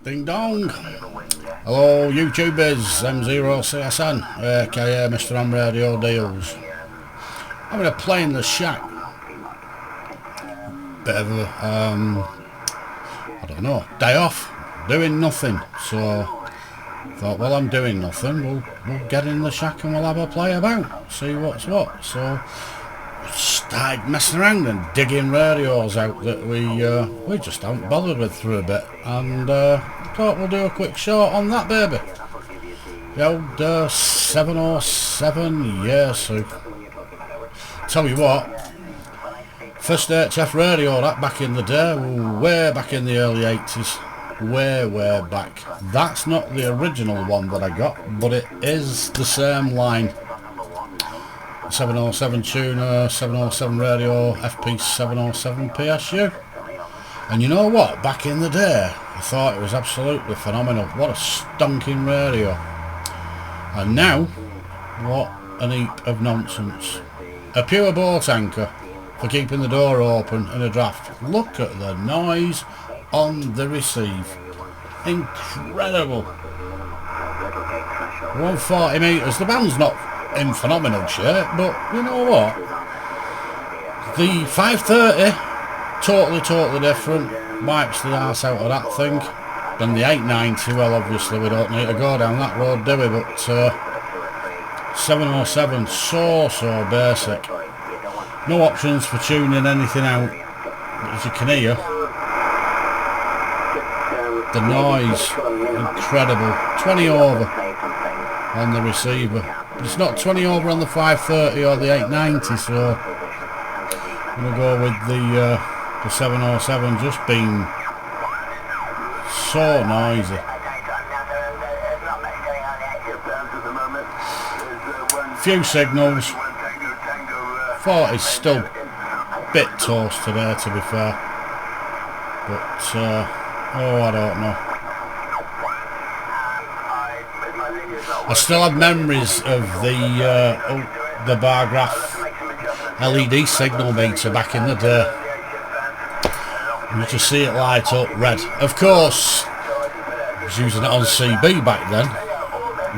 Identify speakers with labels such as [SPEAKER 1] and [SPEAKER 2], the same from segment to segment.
[SPEAKER 1] Ding dong. Hello YouTubers, M0CSN, aka Mr. On Radio Deals. I'm going to play in the shack. Bit of a, I don't know, day off, doing nothing. So thought, well, I'm doing nothing, we'll get in the shack and we'll have a play about, see what's what. So started messing around and digging radios out that we just haven't bothered with through a bit, and thought we'll do a quick short on that baby. The old 707 Yaesu. Tell you what, first HF radio, that back in the day, way back in the early 80s, way back. That's not the original one that I got, but it is the same line. 707 tuner, 707 radio, FT-707 PSU. And you know what, back in the day I thought it was absolutely phenomenal. What a stonking radio. And now, what an heap of nonsense. A pure boat anchor for keeping the door open in a draft. Look at the noise on the receive. Incredible. 140 metres. The band's not in phenomenal shape, but you know what, the 530 totally different, wipes the arse out of that thing. Then the 890, well, obviously we don't need to go down that road, do we? But 707, so basic, no options for tuning anything out. But as you can hear, the noise, incredible. 20 over on the receiver. It's not 20 over on the 530 or the 890, so I'm going to go with the 707 just being so noisy. Few signals. Thought it's still a bit toast today, to be fair. But, oh, I don't know. I still have memories of the bar graph LED signal meter back in the day. You just see it light up red. Of course, I was using it on CB back then.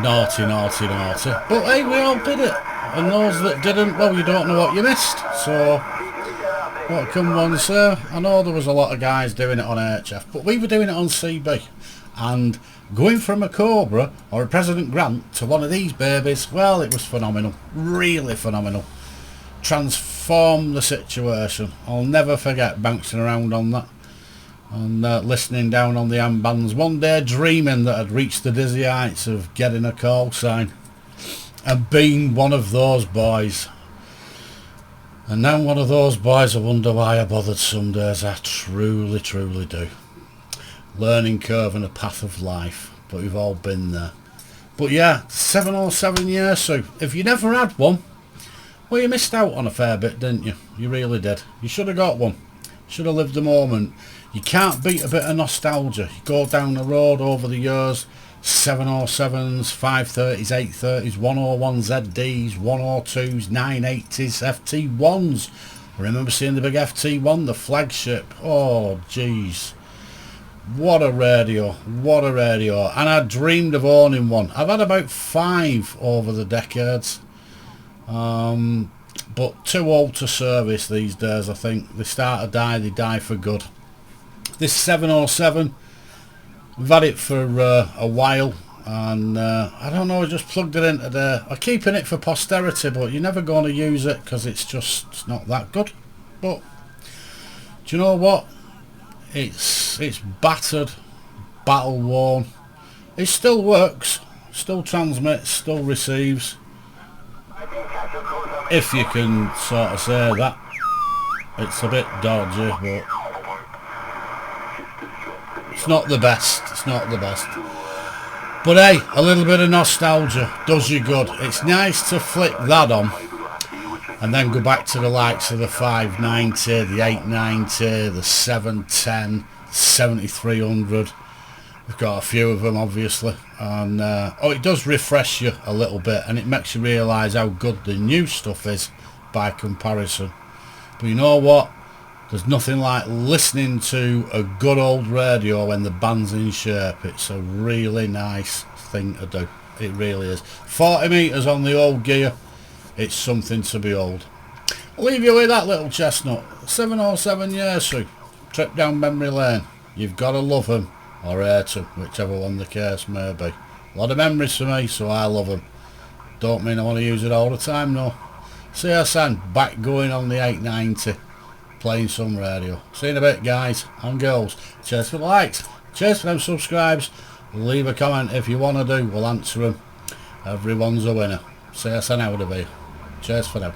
[SPEAKER 1] Naughty. But hey, we all did it. And those that didn't, well, you don't know what you missed. So, what can one say? I know there was a lot of guys doing it on HF, but we were doing it on CB. And going from a Cobra or a President Grant to one of these babies, well, it was phenomenal. Really phenomenal. Transformed the situation. I'll never forget bouncing around on that and listening down on the ambands. One day dreaming that I'd reached the dizzy heights of getting a call sign and being one of those boys. And now one of those boys, I wonder why I bothered some days. I truly do. Learning curve and a path of life, but we've all been there. But yeah, 707 Yaesu. If you never had one, well, you missed out on a fair bit, didn't you? You really did. You should have got one. Should have lived the moment. You can't beat a bit of nostalgia. You go down the road over the years, 707s, 530s, 830s, 101 ZDs, 102s, 980s, FT1s. I remember seeing the big FT1, the flagship. Oh, jeez. What a radio, and I dreamed of owning one. I've had about 5 over the decades, but too old to service these days. I think they start to die, they die for good. This 707, I've had it for a while, and I don't know, I just plugged it in today. I'm keeping it for posterity, but you're never going to use it because it's not that good. But do you know what? It's battered, battle worn. It still works, still transmits, still receives, if you can sort of say that. It's a bit dodgy, but it's not the best. But hey, a little bit of nostalgia does you good. It's nice to flick that on and then go back to the likes of the 590, the 890, the 710, 7300. We've got a few of them, obviously, and it does refresh you a little bit, and it makes you realise how good the new stuff is by comparison. But you know what? There's nothing like listening to a good old radio when the band's in shape. It's a really nice thing to do. It really is. 40 metres on the old gear. It's something to behold. I'll leave you with that little chestnut. 707 Yaesu. Trip down memory lane. You've got to love them or hate them, whichever one the case may be. A lot of memories for me, so I love them. Don't mean I want to use it all the time, no. CSN back going on the 890. Playing some radio. See you in a bit, guys and girls. Cheers for the likes. Cheers for them subscribes. Leave a comment if you want to do. We'll answer them. Everyone's a winner. CSN out of here. Cheers for them.